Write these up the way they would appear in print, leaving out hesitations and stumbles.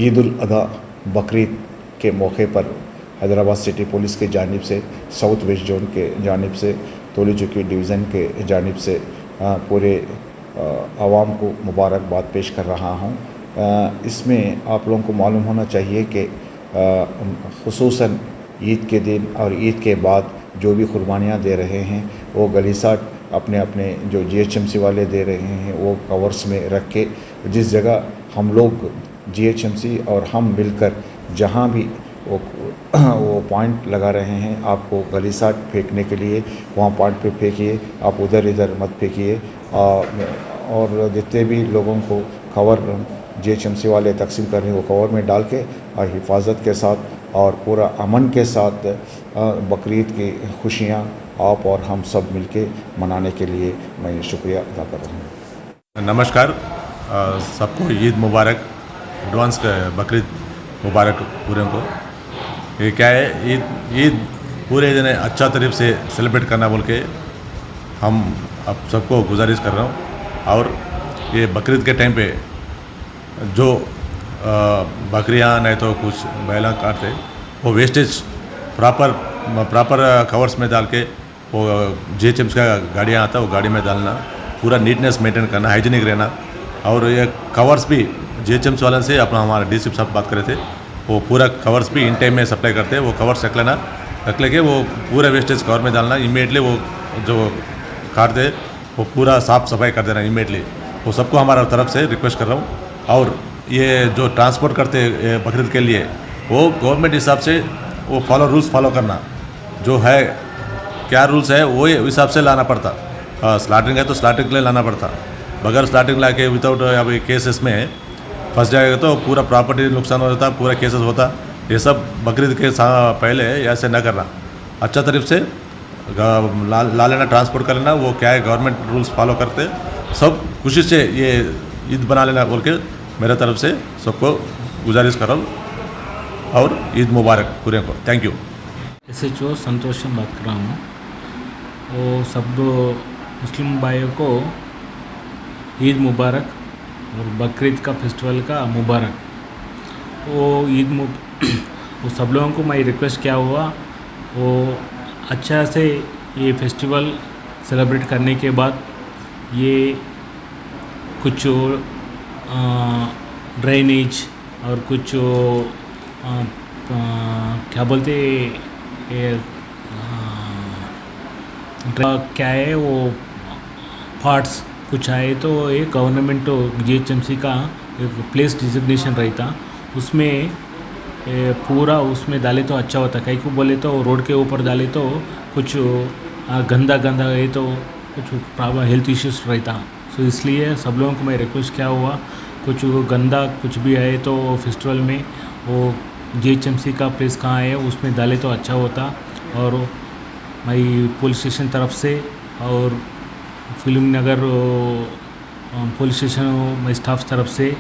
ईद उल अधा बकरीद के मौके पर हैदराबाद सिटी पुलिस की जानिब से साउथ वेस्ट जोन के जानिब से तोली चुकी डिवीज़न के जानिब से पूरे आवाम को मुबारकबाद पेश कर रहा हूँ। इसमें आप लोगों को मालूम होना चाहिए कि खुसूसन ईद के दिन और ईद के बाद जो भी कुर्बानियाँ दे रहे हैं वो गलीसाट अपने अपने जो GHMC वाले दे रहे हैं वो कवर्स में रख के जिस जगह हम लोग GHMC और हम मिलकर जहाँ भी वो पॉइंट लगा रहे हैं आपको गलीसाट फेंकने के लिए वहाँ पॉइंट पे फेंकिए, आप उधर इधर मत फेंकिए। और जितने भी लोगों को कवर GHMC वाले तकसीम कर रहे हैं वो कवर में डाल के और हिफाजत के साथ और पूरा अमन के साथ बकरीद की खुशियाँ आप और हम सब मिलके मनाने के लिए मैं शुक्रिया अदा कर रहा हूँ। नमस्कार, सबको ईद मुबारक, एडवांस बकरीद मुबारक पूरे को। ये क्या है, ईद पूरे दिन अच्छा तरीके से सेलिब्रेट करना बोल के हम अब सबको गुजारिश कर रहा हूँ। और ये बकरीद के टाइम पे जो बकरियाँ नहीं तो कुछ बैला काटते वो वेस्टेज प्रॉपर कवर्स में डाल के वो GHMC का गाड़ियाँ आता है वो गाड़ी में डालना, पूरा नीटनेस मेंटेन करना, हाइजीनिक रहना। और ये कवर्स भी GHMC वाले से अपना हमारे DC साहब बात करे थे, वो पूरा कवर्स भी इन टाइम में सप्लाई करते हैं। वो कवर्स रख लेके वो पूरा वेस्टेज कवर में डालना, इमीडिएटली वो जो काटते वो पूरा साफ़ सफाई कर देना इमीडिएटली। वो सबको हमारा तरफ से रिक्वेस्ट कर रहा हूँ। और ये जो ट्रांसपोर्ट करते बकरीद के लिए वो गवर्नमेंट हिसाब से वो रूल्स फॉलो करना, जो है क्या रूल्स है वो हिसाब से लाना पड़ता। स्लाटरिंग है तो स्लाटरिंग के लिए लाना पड़ता, बगैर स्लाटरिंग ला के विदाउट अभी केसेस में फंस जाएगा तो पूरा प्रॉपर्टी नुकसान हो जाता, पूरा केसेस होता। ये सब बकरीद के पहले ऐसे न करना, अच्छा तरीके से ला लेना, ट्रांसपोर्ट कर लेना। वो क्या है गवर्नमेंट रूल्स फॉलो करते, सब खुशी से ये ईद बना लेना बोल के मेरे तरफ से सबको गुजारिश कर रहा हूँ। और ईद मुबारक पूरे को। Thank you. SHO संतोषम बात कर रहा हूँ। वो सब मुस्लिम भाइयों को ईद मुबारक और बकरीद का फेस्टिवल का मुबारक। वो सब लोगों को मैं रिक्वेस्ट किया हुआ वो अच्छा से ये फेस्टिवल सेलिब्रेट करने के बाद ये कुछ ड्रेनेज और कुछ क्या बोलते क्या है वो पार्ट्स कुछ आए तो ये गवर्नमेंट GHMC का एक प्लेस डिजिग्नेशन रहता, उसमें पूरा उसमें डाले तो अच्छा होता। कहीं को बोले तो रोड के ऊपर डाले तो कुछ गंदा है तो कुछ प्रॉब्लम हेल्थ इश्यूज रहता। सो इसलिए सब लोगों को मैं रिक्वेस्ट किया हुआ कुछ गंदा कुछ भी है तो फेस्टिवल में वो GHMC का प्लेस कहाँ है उसमें डाले तो अच्छा होता। और मैं पुलिस स्टेशन तरफ से और फिल्म नगर पुलिस स्टेशन में स्टाफ तरफ से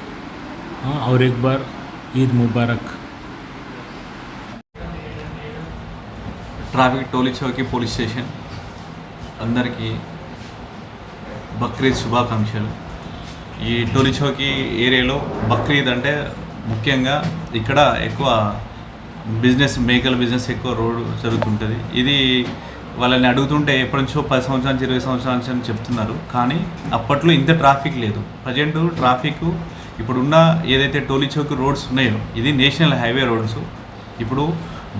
और एक बार ईद मुबारक। ट्राफिक टोली चौकी पुलिस स्टेशन అందరికీ బక్రీద్ శుభాకాంక్షలు। ఈ టోలీ చౌకీ ఏరియాలో బక్రీద్ అంటే ముఖ్యంగా ఇక్కడ ఎక్కువ బిజినెస్ మేకల బిజినెస్ ఎక్కువ రోడ్డు జరుగుతుంటుంది। ఇది వాళ్ళని అడుగుతుంటే ఎప్పటి నుంచో 10 సంవత్సరాల నుంచి 20 సంవత్సరాల నుంచి అని చెప్తున్నారు, కానీ అప్పట్లో ఇంత ట్రాఫిక్ లేదు। ప్రజెంట్ ట్రాఫిక్ ఇప్పుడున్న ఏదైతే టోలీ చౌకీ రోడ్స్ ఉన్నాయో ఇది నేషనల్ హైవే రోడ్స్। ఇప్పుడు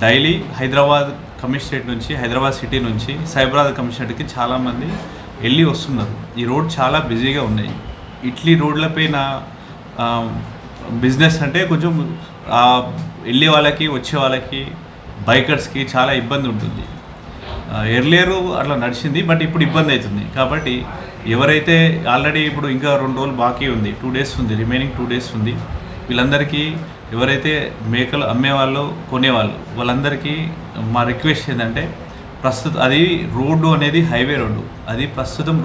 డైలీ హైదరాబాద్ కమిషనరేట్ నుంచి హైదరాబాద్ సిటీ నుంచి సైబరాబాద్ కమిషనరేట్కి చాలామంది వెళ్ళి వస్తున్నారు। ఈ రోడ్ చాలా బిజీగా ఉన్నాయి। ఇట్లీ రోడ్లపైన బిజినెస్ అంటే కొంచెం వెళ్ళే వాళ్ళకి వచ్చే వాళ్ళకి బైకర్స్కి చాలా ఇబ్బంది ఉంటుంది। ఎర్లియర్ అట్లా నడిచింది, బట్ ఇప్పుడు ఇబ్బంది అవుతుంది। కాబట్టి ఎవరైతే ఆల్రెడీ ఇప్పుడు ఇంకా 2 రోజులు బాకీ ఉంది, 2 డేస్ ఉంది, రిమైనింగ్ 2 డేస్ ఉంది, వీళ్ళందరికీ ఎవరైతే మేకలు అమ్మేవాళ్ళు కొనేవాళ్ళు వాళ్ళందరికీ మా రిక్వెస్ట్ ఏంటంటే ప్రస్తుతం అది రోడ్డు అనేది హైవే రోడ్డు, అది ప్రస్తుతం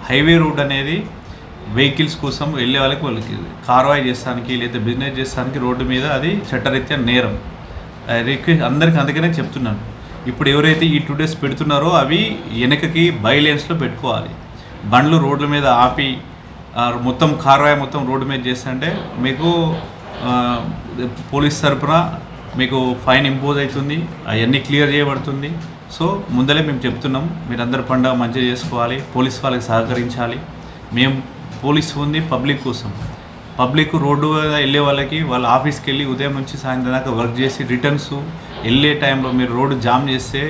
హైవే రోడ్ అనేది వెహికల్స్ కోసం వెళ్ళే వాళ్ళకి కార్వాయి చేస్తానికి లేదా బిజినెస్ చేస్తానికి రోడ్డు మీద అది చట్టరీత్యా నేరం। రిక్వెస్ట్ అందరికీ అందుకనే చెప్తున్నాను, ఇప్పుడు ఎవరైతే ఈ 2 డేస్ పెడుతున్నారో అవి వెనకకి బై లేన్స్లో పెట్టుకోవాలి। బండ్లు రోడ్ల మీద ఆపి మొత్తం కార్వాయి మొత్తం రోడ్డు మీద చేస్తుంటే మీకు పోలీస్ తరపున మీకు ఫైన్ ఇంపోజ్ అవుతుంది, అవన్నీ క్లియర్ చేయబడుతుంది. సో ముందలే మేము చెప్తున్నాం, మీరందరూ పండుగ మంచిగా చేసుకోవాలి, పోలీస్ వాళ్ళకి సహకరించాలి. మేము పోలీస్ ఉంది పబ్లిక్ కోసం. పబ్లిక్ రోడ్డు మీద వెళ్ళే వాళ్ళకి వాళ్ళ ఆఫీస్కి వెళ్ళి ఉదయం నుంచి సాయంత్రం దాకా వర్క్ చేసి రిటర్న్స్ వెళ్ళే టైంలో మీరు రోడ్డు జామ్ చేస్తే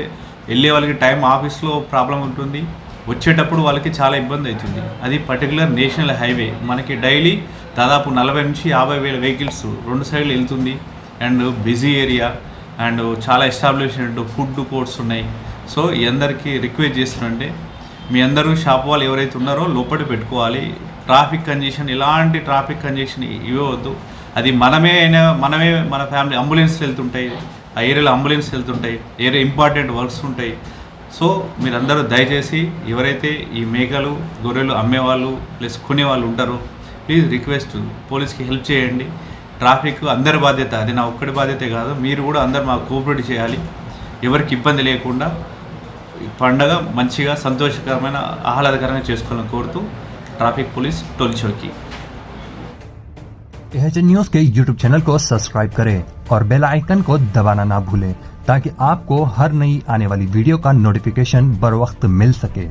వెళ్ళే వాళ్ళకి టైం ఆఫీస్లో ప్రాబ్లం ఉంటుంది, వచ్చేటప్పుడు వాళ్ళకి చాలా ఇబ్బంది అవుతుంది. అది పర్టికులర్ నేషనల్ హైవే, మనకి డైలీ దాదాపు 40 నుంచి 50 వేల వెహికల్స్ 2 సైడ్లు వెళ్తుంది. అండ్ బిజీ ఏరియా అండ్ చాలా ఎస్టాబ్లిష్మెంట్ ఫుడ్ కోర్ట్స్ ఉన్నాయి. సో ఈ అందరికీ రిక్వెస్ట్ చేస్తున్నానంటే మీ అందరూ షాప్ వాళ్ళు ఎవరైతే ఉన్నారో లోపల పెట్టుకోవాలి. ట్రాఫిక్ కంజెషన్, ఎలాంటి ట్రాఫిక్ కంజెషన్ ఇవ్వవద్దు. అది మనమే మన ఫ్యామిలీ అంబులెన్స్లు వెళ్తుంటాయి, ఆ ఏరియాలో అంబులెన్స్ వెళ్తుంటాయి, ఏరియా ఇంపార్టెంట్ వర్క్స్ ఉంటాయి. సో మీరందరూ దయచేసి ఎవరైతే ఈ మేకలు గొర్రెలు అమ్మేవాళ్ళు ప్లస్ కొనేవాళ్ళు ఉంటారో ప్లీజ్ రిక్వెస్ట్ పోలీస్కి హెల్ప్ చేయండి. ట్రాఫిక్ అందరి బాధ్యత, అది నా ఒక్కడి బాధ్యతే కాదు, మీరు కూడా అందరు మాకు కోఆపరేట్ చేయాలి. ఎవరికి ఇబ్బంది లేకుండా పండగ మంచిగా సంతోషకరమైన ఆహ్లాదకరంగా చేసుకోవాలని కోరుతూ ट्रैफिक पुलिस टोलचौकी। एच न्यूज के यूट्यूब चैनल को सब्सक्राइब करें और बेल आइकन को दबाना ना भूलें ताकि आपको हर नई आने वाली वीडियो का नोटिफिकेशन बर वक्त मिल सके।